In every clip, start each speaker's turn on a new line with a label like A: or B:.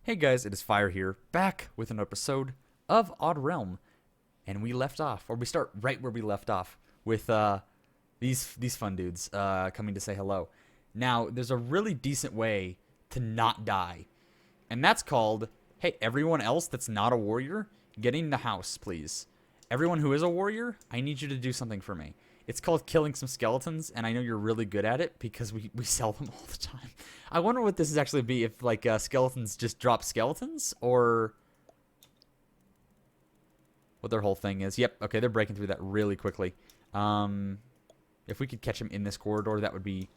A: Hey guys, it is Fire here, back with an episode of Odd Realm, and we left off, or we start right where we left off with these fun dudes coming to say hello. Now, there's a really decent way to not die, and that's called, hey, everyone else that's not a warrior, get in the house, please. Everyone who is a warrior, I need you to do something for me. It's called killing some skeletons, and I know you're really good at it because we sell them all the time. I wonder what this is actually be if, like, skeletons just drop skeletons, or what their whole thing is. Yep, okay, they're breaking through that really quickly. If we could catch them in this corridor, that would be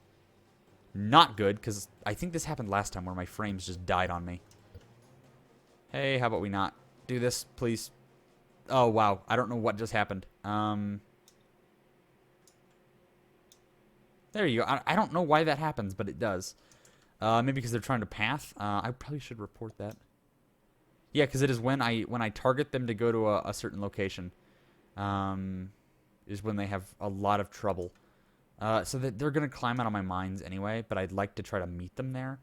A: not good, because I think this happened last time where my frames just died on me. Hey, how about we not do this, please? Oh, wow, I don't know what just happened. There you go. I don't know why that happens, but it does. Maybe because they're trying to path. I probably should report that. Yeah, because it is when I target them to go to a certain location, is when they have a lot of trouble. So that they're gonna climb out of my mines anyway, but I'd like to try to meet them there,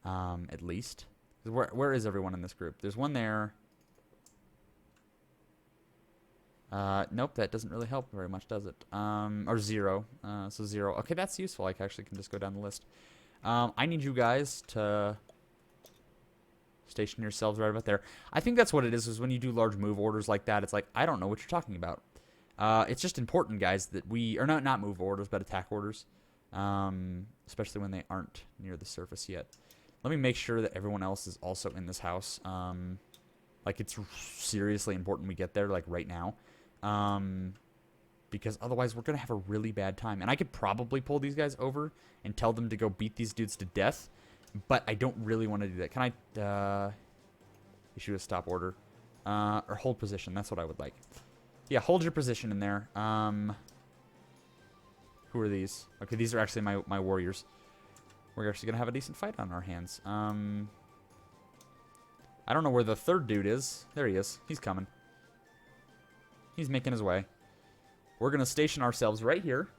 A: at least. Where is everyone in this group? There's one there. Nope, that doesn't really help very much, does it? Or zero. So zero. Okay, that's useful. I actually can just go down the list. I need you guys to station yourselves right about there. I think that's what it is when you do large move orders like that, it's like, I don't know what you're talking about. It's just important, guys, that we, or not move orders, but attack orders. Especially when they aren't near the surface yet. Let me make sure that everyone else is also in this house. Like, it's seriously important we get there, like, right now. Because otherwise we're going to have a really bad time. And I could probably pull these guys over and tell them to go beat these dudes to death. But I don't really want to do that. Can I issue a stop order? Or hold position. That's what I would like. Yeah, hold your position in there. Who are these? Okay, these are actually my warriors. We're actually going to have a decent fight on our hands. I don't know where the third dude is. There he is. He's coming. He's making his way. We're going to station ourselves right here.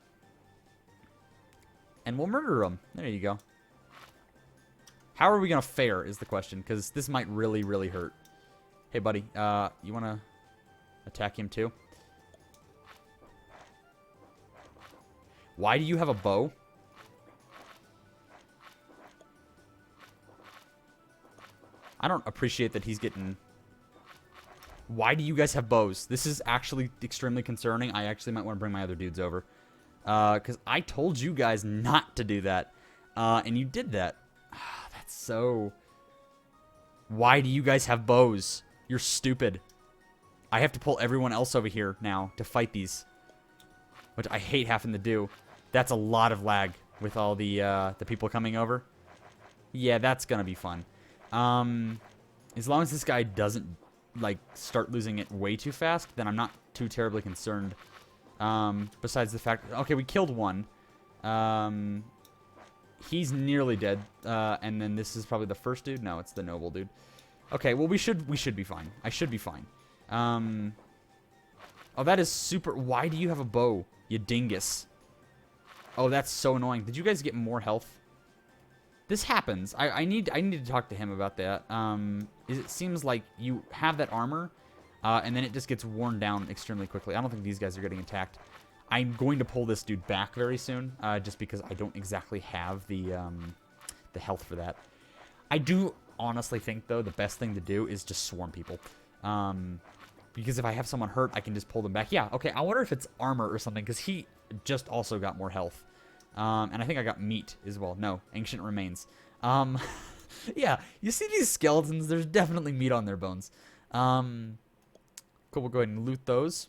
A: And we'll murder him. There you go. How are we going to fare is the question. Because this might really, really hurt. Hey, buddy. You want to attack him too? Why do you have a bow? I don't appreciate that he's getting... Why do you guys have bows? This is actually extremely concerning. I actually might want to bring my other dudes over. Because I told you guys not to do that. And you did that. That's so... Why do you guys have bows? You're stupid. I have to pull everyone else over here now to fight these. Which I hate having to do. That's a lot of lag with all the people coming over. Yeah, that's going to be fun. As long as this guy doesn't, like, start losing it way too fast, then I'm not too terribly concerned. Besides the fact... Okay, we killed one. He's nearly dead. And then this is probably the first dude? No, it's the noble dude. Okay, well, we should be fine. I should be fine. Oh, that is super... Why do you have a bow, you dingus? Oh, that's so annoying. Did you guys get more health? This happens. I need to talk to him about that. It seems like you have that armor, and then it just gets worn down extremely quickly. I don't think these guys are getting attacked. I'm going to pull this dude back very soon, just because I don't exactly have the health for that. I do honestly think, though, the best thing to do is just swarm people. Because if I have someone hurt, I can just pull them back. Yeah, okay, I wonder if it's armor or something, because he just also got more health. And I think I got meat as well. No, ancient remains. Yeah, you see these skeletons, there's definitely meat on their bones. Cool, we'll go ahead and loot those.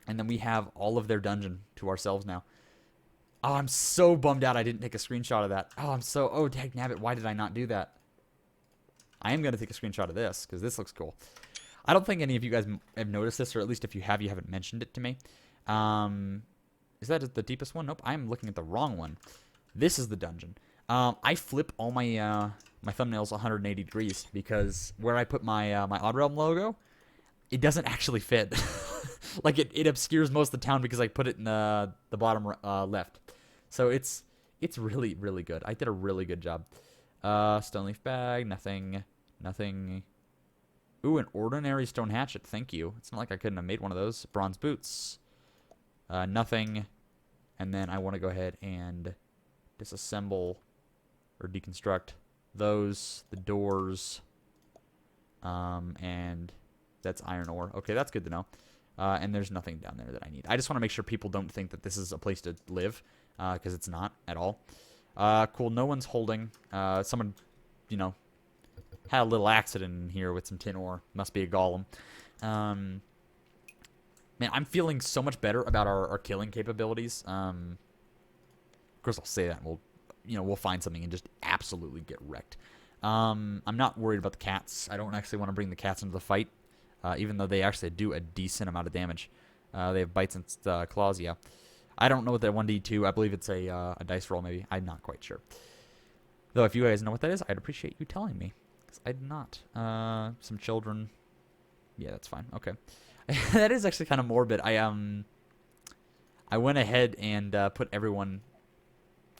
A: And then we have all of their dungeon to ourselves now. Oh, I'm so bummed out I didn't take a screenshot of that. Oh, dagnabbit, why did I not do that? I am going to take a screenshot of this, because this looks cool. I don't think any of you guys have noticed this, or at least if you have, you haven't mentioned it to me. Is that the deepest one? Nope, I'm looking at the wrong one. This is the dungeon. I flip all my my thumbnails 180 degrees because where I put my my Odd Realm logo, it doesn't actually fit. Like it obscures most of the town because I put it in the bottom left. So it's really, really good. I did a really good job. Stone leaf bag, nothing Nothing. Ooh, an ordinary stone hatchet. Thank you. It's not like I couldn't have made one of those. Bronze boots. Nothing. And then I want to go ahead and disassemble or deconstruct those, the doors, and that's iron ore. Okay, that's good to know. And there's nothing down there that I need. I just want to make sure people don't think that this is a place to live, because it's not at all. Cool, no one's holding. Someone, you know, had a little accident in here with some tin ore. Must be a golem. Man, I'm feeling so much better about our killing capabilities. Of course, I'll say that. And we'll find something and just absolutely get wrecked. I'm not worried about the cats. I don't actually want to bring the cats into the fight, even though they actually do a decent amount of damage. They have bites and claws, yeah. I don't know what that 1d2. I believe it's a dice roll, maybe. I'm not quite sure. Though, if you guys know what that is, I'd appreciate you telling me. Because I do not. Some children. Yeah, that's fine. Okay. That is actually kind of morbid. I went ahead and put everyone,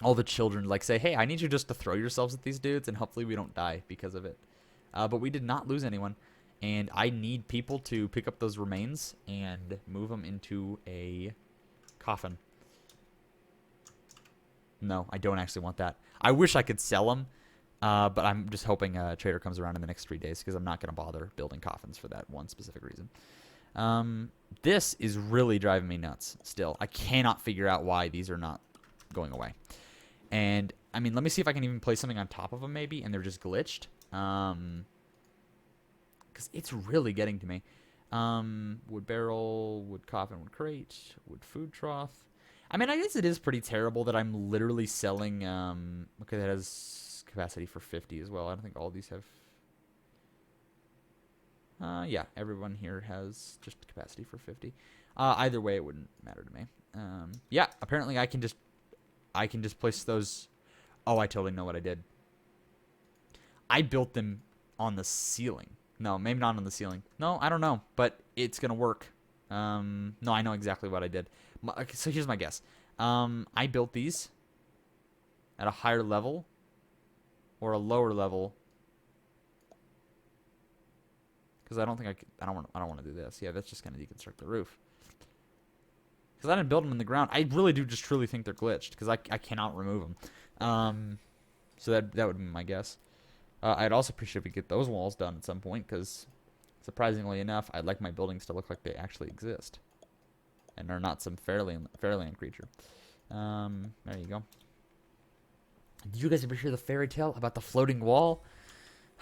A: all the children, like, say, hey, I need you just to throw yourselves at these dudes, and hopefully we don't die because of it. But we did not lose anyone. And I need people to pick up those remains and move them into a coffin. No, I don't actually want that. I wish I could sell them, but I'm just hoping a trader comes around in the next 3 days because I'm not going to bother building coffins for that one specific reason. This is really driving me nuts still. I cannot figure out why these are not going away. And, I mean, let me see if I can even place something on top of them maybe, and they're just glitched. Because it's really getting to me. Wood barrel, wood coffin, wood crate, wood food trough. I mean, I guess it is pretty terrible that I'm literally selling, okay, that has capacity for 50 as well. I don't think all these have, yeah, everyone here has just capacity for 50. Either way, it wouldn't matter to me. Yeah, apparently I can just place those. Oh, I totally know what I did. I built them on the ceiling. No, maybe not on the ceiling. No, I don't know, but it's gonna work. No, I know exactly what I did. Okay, so here's my guess. I built these at a higher level or a lower level because I don't think I don't want to do this. Yeah, that's just gonna deconstruct the roof because I didn't build them in the ground. I really do just truly think they're glitched because I cannot remove them. So that would be my guess. I'd also appreciate if we get those walls done at some point because, surprisingly enough, I'd like my buildings to look like they actually exist and are not some fairyland creature. There you go. Did you guys ever hear the fairy tale about the floating wall?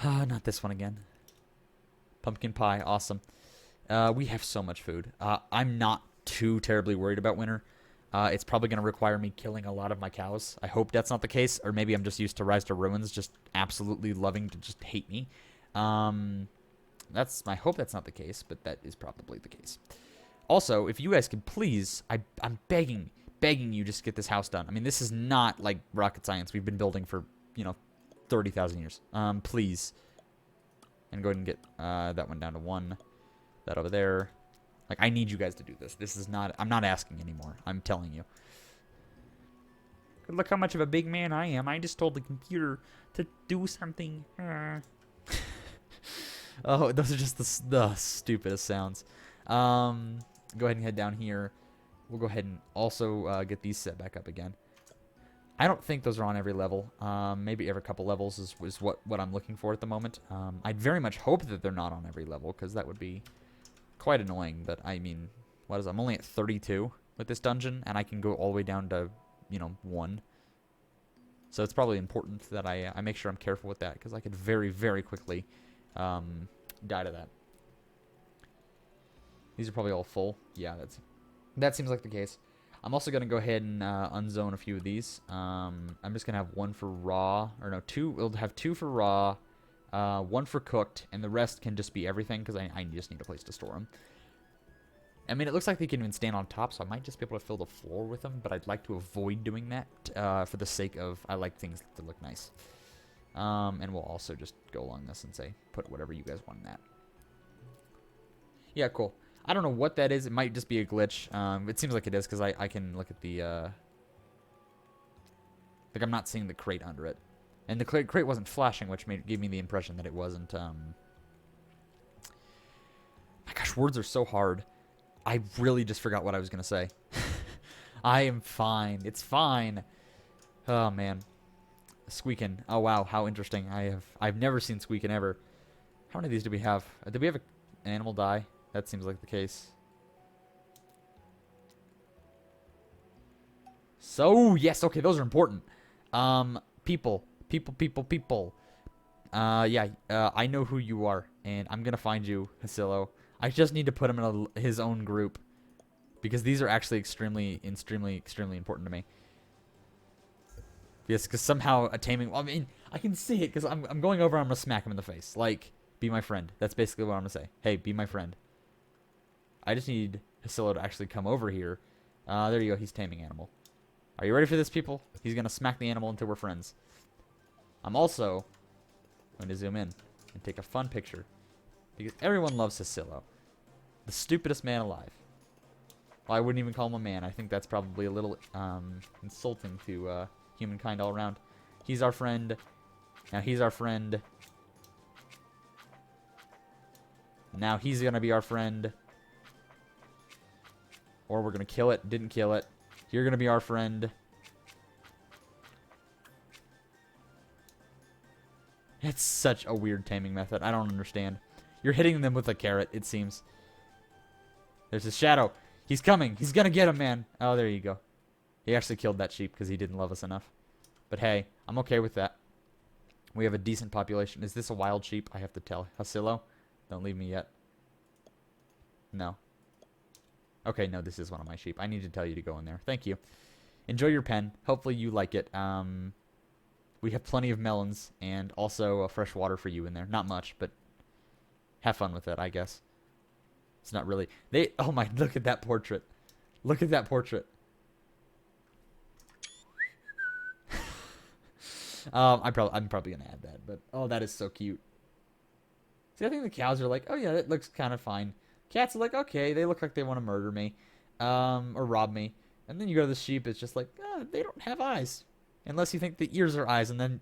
A: Not this one again. Pumpkin pie, awesome. We have so much food. I'm not too terribly worried about winter. It's probably going to require me killing a lot of my cows. I hope that's not the case, or maybe I'm just used to Rise to Ruins just absolutely loving to just hate me. I hope that's not the case, but that is probably the case. Also, if you guys could please, I'm begging you just get this house done. I mean, this is not like rocket science. We've been building for, 30,000 years. Please. And go ahead and get that one down to 1. That over there. Like, I need you guys to do this. This is not... I'm not asking anymore. I'm telling you. Look how much of a big man I am. I just told the computer to do something. Oh, those are just the stupidest sounds. Go ahead and head down here. We'll go ahead and also get these set back up again. I don't think those are on every level. Maybe every couple levels is what I'm looking for at the moment. I'd very much hope that they're not on every level because that would be... quite annoying, but I mean, I'm only at 32 with this dungeon, and I can go all the way down to, 1. So it's probably important that I make sure I'm careful with that, because I could very, very quickly die to that. These are probably all full. Yeah, that seems like the case. I'm also going to go ahead and unzone a few of these. I'm just going to have 1 for raw, or no, 2. We'll have 2 for raw, 1 for cooked, and the rest can just be everything because I just need a place to store them. I mean, it looks like they can even stand on top, so I might just be able to fill the floor with them, but I'd like to avoid doing that for the sake of I like things to look nice. And we'll also just go along this and say, put whatever you guys want in that. Yeah, cool. I don't know what that is. It might just be a glitch. It seems like it is because I can look at the... like, I'm not seeing the crate under it. And the crate wasn't flashing, which gave me the impression that it wasn't. My gosh, words are so hard. I really just forgot what I was going to say. I am fine. It's fine. Oh, man. Squeakin'. Oh, wow. How interesting. I've never seen Squeakin' ever. How many of these do we have? Did we have an animal die? That seems like the case. So, yes. Okay, those are important. People. People. Yeah. I know who you are, and I'm going to find you, Hasilo. I just need to put him in his own group. Because these are actually extremely important to me. Yes, because somehow a taming... Well, I mean, I can see it because I'm going over and I'm going to smack him in the face. Like, be my friend. That's basically what I'm going to say. Hey, be my friend. I just need Hasilo to actually come over here. There you go. He's taming animal. Are you ready for this, people? He's going to smack the animal until we're friends. I'm also going to zoom in and take a fun picture. Because everyone loves Hasilo. The stupidest man alive. Well, I wouldn't even call him a man. I think that's probably a little insulting to humankind all around. He's our friend. Now he's our friend. Now he's going to be our friend. Or we're going to kill it. Didn't kill it. You're going to be our friend. It's such a weird taming method. I don't understand. You're hitting them with a carrot, it seems. There's a shadow. He's coming. He's going to get him, man. Oh, there you go. He actually killed that sheep because he didn't love us enough. But hey, I'm okay with that. We have a decent population. Is this a wild sheep? I have to tell. Hasilo, don't leave me yet. No. Okay, no, this is one of my sheep. I need to tell you to go in there. Thank you. Enjoy your pen. Hopefully you like it. We have plenty of melons and also fresh water for you in there. Not much, but have fun with it, I guess. It's not really... Oh my, look at that portrait. Look at that portrait. I'm probably going to add that, but... Oh, that is so cute. See, I think the cows are like, oh yeah, that looks kind of fine. Cats are like, okay, they look like they want to murder me. Or rob me. And then you go to the sheep, it's just like, oh, they don't have eyes. Unless you think the ears are eyes, and then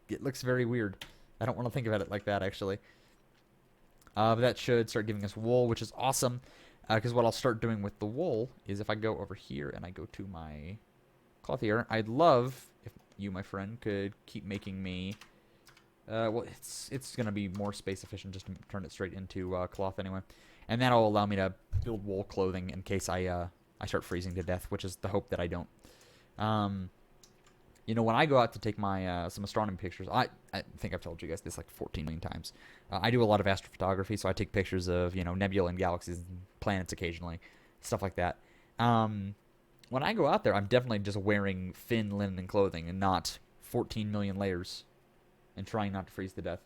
A: it looks very weird. I don't want to think about it like that, actually. But that should start giving us wool, which is awesome. Because what I'll start doing with the wool is if I go over here and I go to my cloth here, I'd love if you, my friend, could keep making me... well, it's going to be more space efficient just to turn it straight into cloth anyway. And that'll allow me to build wool clothing in case I start freezing to death, which is the hope that I don't. You know, when I go out to take my some astronomy pictures, I think I've told you guys this like 14 million times. I do a lot of astrophotography, so I take pictures of, you know, nebula and galaxies and planets occasionally, stuff like that. When I go out there, I'm definitely just wearing thin linen clothing and not 14 million layers and trying not to freeze to death.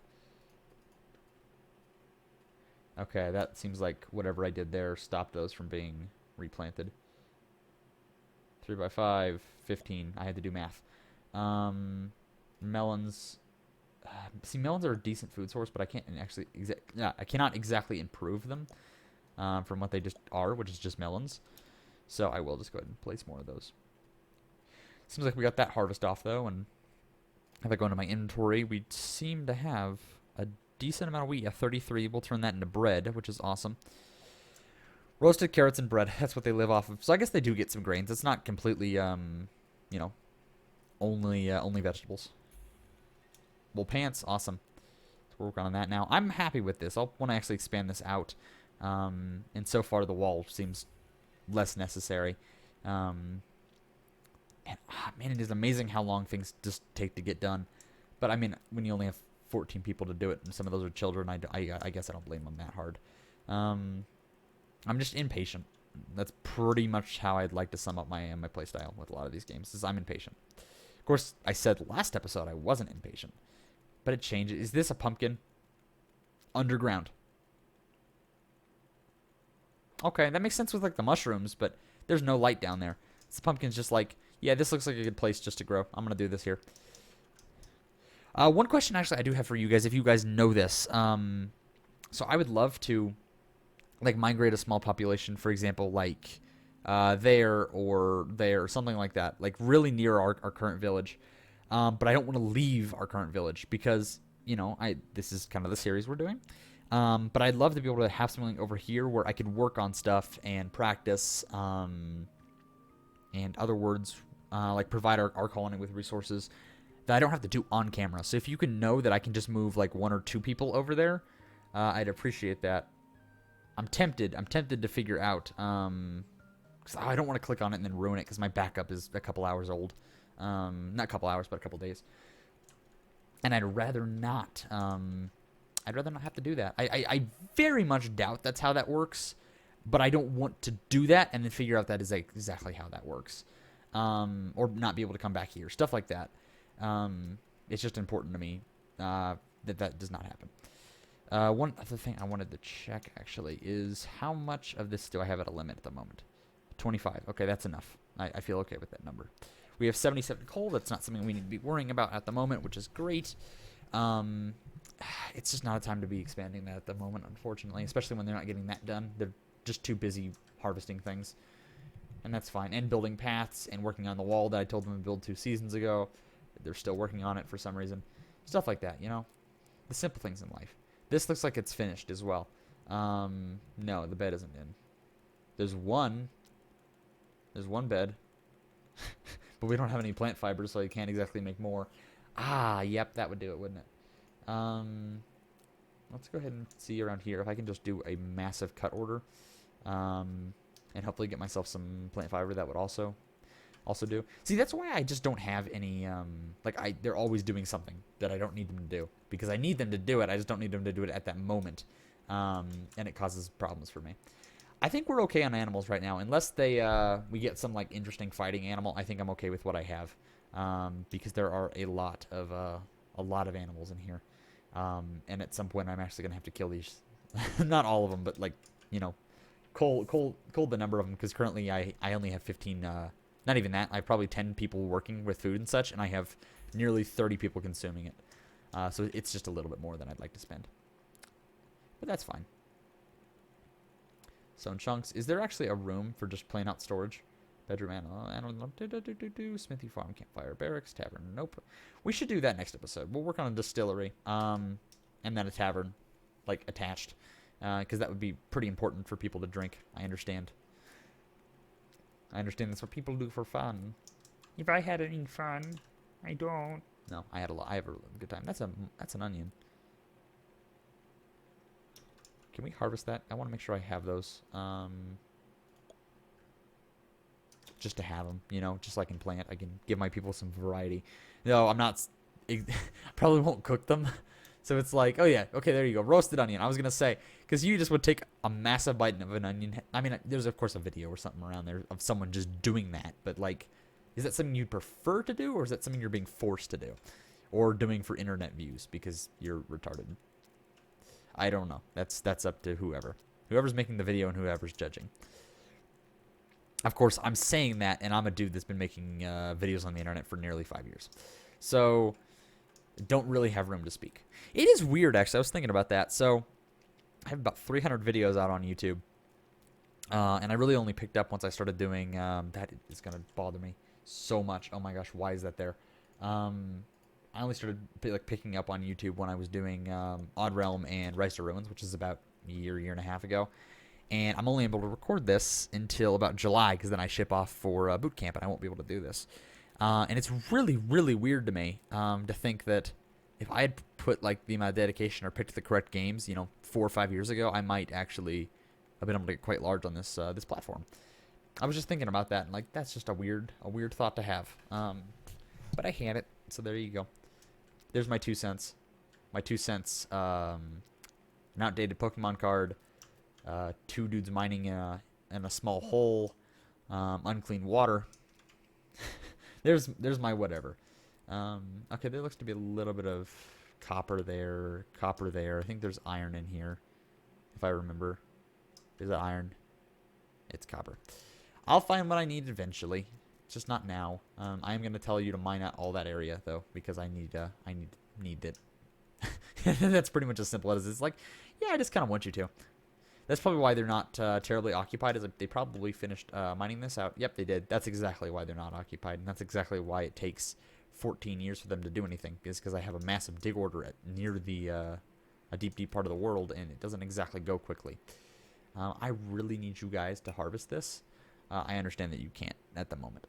A: Okay, that seems like whatever I did there stopped those from being replanted. 3 by 5, 15. I had to do math. Melons. See, melons are a decent food source, but I can't actually I cannot exactly improve them from what they just are, which is just melons. So I will just go ahead and place more of those. Seems like we got that harvest off though, and if I go into my inventory, we seem to have a decent amount of wheat. Yeah, 33. We'll turn that into bread, which is awesome. Roasted carrots and bread. That's what they live off of. So I guess they do get some grains. It's not completely, you know, only vegetables. Wool pants, awesome. So we're working on that now. I'm happy with this. I'll want to actually expand this out. And so far the wall seems less necessary. And man, it is amazing how long things just take to get done. But I mean, when you only have 14 people to do it, and some of those are children, I guess I don't blame them that hard. I'm just impatient. That's pretty much how I'd like to sum up my playstyle with a lot of these games, is I'm impatient. Of course, I said last episode I wasn't impatient, but it changes. Is this a pumpkin? Underground. Okay, that makes sense with like the mushrooms, but there's no light down there. This pumpkin's just like, yeah, this looks like a good place just to grow. I'm gonna do this here. One question actually I do have for you guys, if you guys know this. So I would love to like migrate a small population, for example, like there or there, something like that, like really near our current village. But I don't want to leave our current village because, you know, this is kind of the series we're doing. But I'd love to be able to have something over here where I could work on stuff and practice, and other words, like provide our colony with resources that I don't have to do on camera. So if you can know that I can just move like 1 or 2 people over there, I'd appreciate that. I'm tempted to figure out, because I don't want to click on it and then ruin it because my backup is a couple hours old. Not a couple hours, but a couple days. And I'd rather not have to do that. I very much doubt that's how that works, but I don't want to do that and then figure out that is exactly how that works. Or not be able to come back here. Stuff like that. It's just important to me that does not happen. One other thing I wanted to check, actually, is how much of this do I have at a limit at the moment? 25. Okay, that's enough. I feel okay with that number. We have 77 coal. That's not something we need to be worrying about at the moment, which is great. It's just not a time to be expanding that at the moment, unfortunately, especially when they're not getting that done. They're just too busy harvesting things, and that's fine. And building paths and working on the wall that I told them to build 2 seasons ago. They're still working on it for some reason. Stuff like that, you know? The simple things in life. This looks like it's finished as well. No, the bed isn't in. There's one bed. But we don't have any plant fibers, so you can't exactly make more. Ah, yep, that would do it, wouldn't it? Let's go ahead and see around here if I can just do a massive cut order. And hopefully get myself some plant fiber that would also do. See, that's why I just don't have any, they're always doing something that I don't need them to do. Because I need them to do it, I just don't need them to do it at that moment. And it causes problems for me. I think we're okay on animals right now. Unless we get some, like, interesting fighting animal, I think I'm okay with what I have. Because there are a lot of animals in here. And at some point, I'm actually going to have to kill these. Not all of them, but, like, you know, cull the number of them. Because currently, I only have 15... not even that. I have probably 10 people working with food and such, and I have nearly 30 people consuming it. So it's just a little bit more than I'd like to spend. But that's fine. So in chunks, is there actually a room for just plain out storage? Bedroom animal, smithy, farm, campfire, barracks, tavern. Nope. We should do that next episode. We'll work on a distillery, and then a tavern, like, attached. Because that would be pretty important for people to drink. I understand. I understand that's what people do for fun. If I had any fun, I don't. No, I have a good time. That's an onion. Can we harvest that? I want to make sure I have those. Just to have them, you know, just so I can plant. I can give my people some variety. No, I'm not. Probably won't cook them. So it's like, oh yeah, okay, there you go. Roasted onion. I was going to say, because you just would take a massive bite of an onion. I mean, there's, of course, a video or something around there of someone just doing that. But, like, is that something you'd prefer to do, or is that something you're being forced to do? Or doing for internet views because you're retarded? I don't know. That's up to whoever. Whoever's making the video and whoever's judging. Of course, I'm saying that, and I'm a dude that's been making videos on the internet for nearly 5 years. So... don't really have room to speak. It is weird, actually. I was thinking about that. So, I have about 300 videos out on YouTube. And I really only picked up once I started doing... that is going to bother me so much. Oh my gosh, why is that there? I only started picking up on YouTube when I was doing Odd Realm and Rise to Ruins, which is about a year and a half ago. And I'm only able to record this until about July, because then I ship off for boot camp, and I won't be able to do this. And it's really, really weird to me to think that if I had put like the amount of dedication or picked the correct games, you know, 4 or 5 years ago, I might actually have been able to get quite large on this this platform. I was just thinking about that, and like that's just a weird thought to have. But I had it, so there you go. There's my 2 cents. My 2 cents. An outdated Pokemon card. 2 dudes mining in a small hole. Unclean water. There's my whatever. Okay, there looks to be a little bit of copper there. I think there's iron in here, if I remember. Is that iron? It's copper. I'll find what I need eventually. Just not now. I am going to tell you to mine out all that area, though, because I need it. That's pretty much as simple as it's like, yeah, I just kind of want you to. That's probably why they're not terribly occupied. Is they probably finished mining this out. Yep, they did. That's exactly why they're not occupied, and that's exactly why it takes 14 years for them to do anything. Is because I have a massive dig order near the a deep part of the world, and it doesn't exactly go quickly. I really need you guys to harvest this. I understand that you can't at the moment.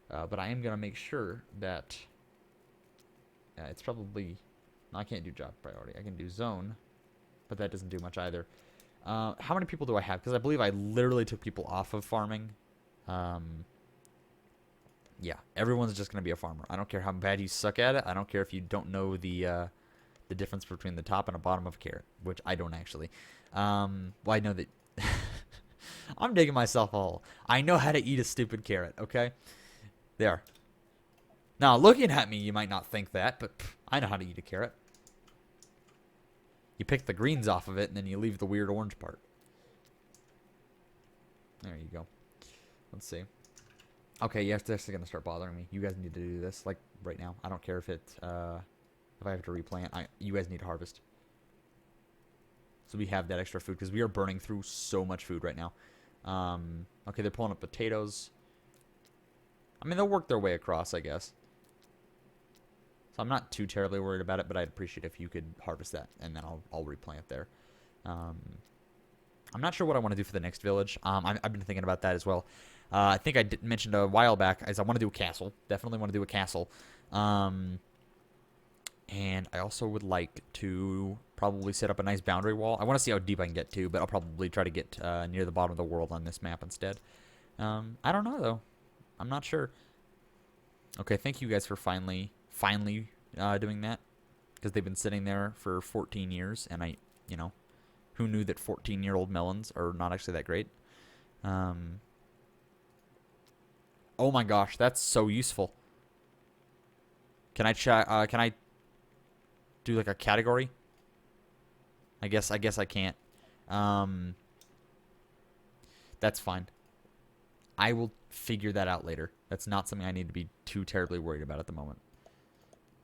A: But I am going to make sure that it's probably... No, I can't do job priority. I can do zone, but that doesn't do much either. How many people do I have? Because I believe I literally took people off of farming. Yeah, everyone's just going to be a farmer. I don't care how bad you suck at it. I don't care if you don't know the difference between the top and the bottom of a carrot, which I don't actually. Well, I know that... I'm digging myself a hole. I know how to eat a stupid carrot, okay? There. Now, looking at me, you might not think that, but I know how to eat a carrot. You pick the greens off of it, and then you leave the weird orange part. There you go. Let's see. Okay, yes, this is going to start bothering me. You guys need to do this, like, right now. I don't care if it, if I have to replant. You guys need to harvest. So we have that extra food, because we are burning through so much food right now. Okay, they're pulling up potatoes. I mean, they'll work their way across, I guess. So I'm not too terribly worried about it, but I'd appreciate if you could harvest that, and then I'll replant there. I'm not sure what I want to do for the next village. I've been thinking about that as well. I think I mentioned a while back, as I want to do a castle. Definitely want to do a castle. And I also would like to probably set up a nice boundary wall. I want to see how deep I can get to, but I'll probably try to get near the bottom of the world on this map instead. I don't know, though. I'm not sure. Okay, thank you guys for finally doing that. Because they've been sitting there for 14 years, and you know, who knew that 14-year-old melons are not actually that great? Oh my gosh, that's so useful. Can I can I do like a category? I guess I can't. That's fine. I will figure that out later. That's not something I need to be too terribly worried about at the moment.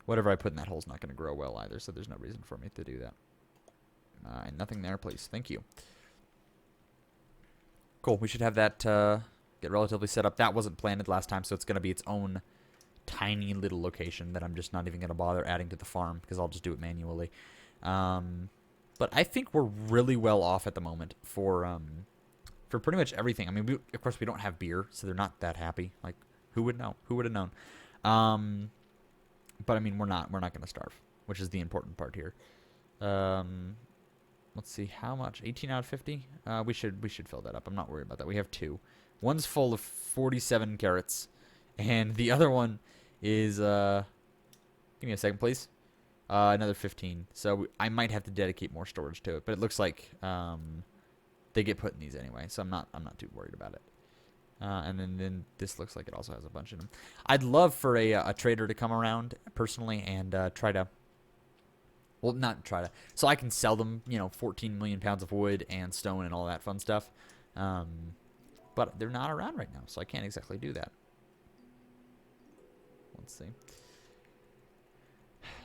A: Whatever I put in that hole is not going to grow well either, so there's no reason for me to do that. And nothing there, please. Thank you. Cool. We should have that get relatively set up. That wasn't planted last time, so it's going to be its own tiny little location that I'm just not even going to bother adding to the farm because I'll just do it manually. But I think we're really well off at the moment for pretty much everything. I mean, of course, we don't have beer, so they're not that happy. Like, who would know? Who would have known? But I mean, we're not going to starve, which is the important part here. Let's see, how much? 18 out of 50? We should fill that up. I'm not worried about that. We have 2. One's full of 47 carrots, and the other one is give me a second, please. Another 15. So I might have to dedicate more storage to it, but it looks like they get put in these anyway, so I'm not too worried about it. And then this looks like it also has a bunch in them. I'd love for a trader to come around personally and try to, well, not try to, so I can sell them, you know, 14 million pounds of wood and stone and all that fun stuff. But they're not around right now, so I can't exactly do that. Let's see.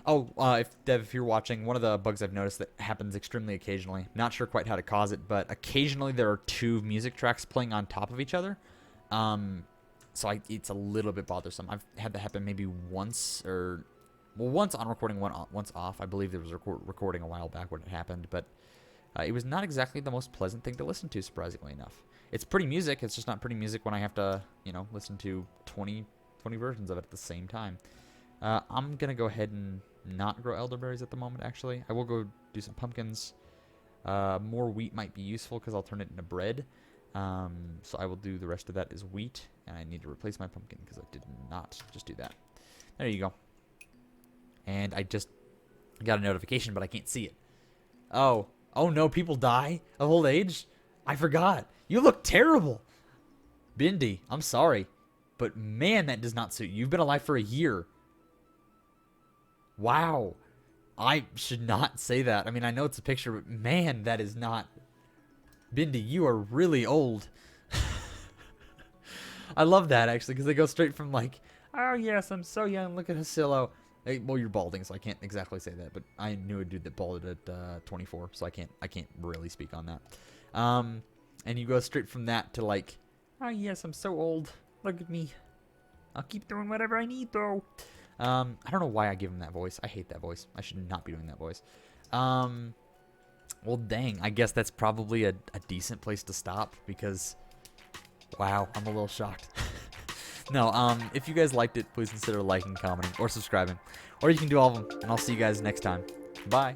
A: Oh, Dev, if you're watching, one of the bugs I've noticed that happens extremely occasionally, not sure quite how to cause it, but occasionally there are 2 music tracks playing on top of each other. So it's a little bit bothersome. I've had that happen maybe once, or, well, once on recording, once off. I believe there was a recording a while back when it happened, but it was not exactly the most pleasant thing to listen to, surprisingly enough. It's pretty music, it's just not pretty music when I have to, you know, listen to 20 versions of it at the same time. I'm going to go ahead and not grow elderberries at the moment, actually. I will go do some pumpkins. More wheat might be useful because I'll turn it into bread. So I will do the rest of that as wheat. And I need to replace my pumpkin because I did not just do that. There you go. And I just got a notification, but I can't see it. Oh no, people die of old age? I forgot. You look terrible. Bindi, I'm sorry. But man, that does not suit you. You've been alive for a year. Wow. I should not say that. I mean, I know it's a picture, but man, that is not... Bindi, you are really old. I love that, actually, because they go straight from like, oh yes, I'm so young, look at Hasilo. Hey, well, you're balding, so I can't exactly say that, but I knew a dude that balded at 24, so I can't really speak on that. And you go straight from that to like, oh yes, I'm so old. Look at me. I'll keep doing whatever I need, though. I don't know why I give him that voice. I hate that voice. I should not be doing that voice. Well, dang. I guess that's probably a decent place to stop because, wow, I'm a little shocked. No, if you guys liked it, please consider liking, commenting, or subscribing. Or you can do all of them, and I'll see you guys next time. Bye.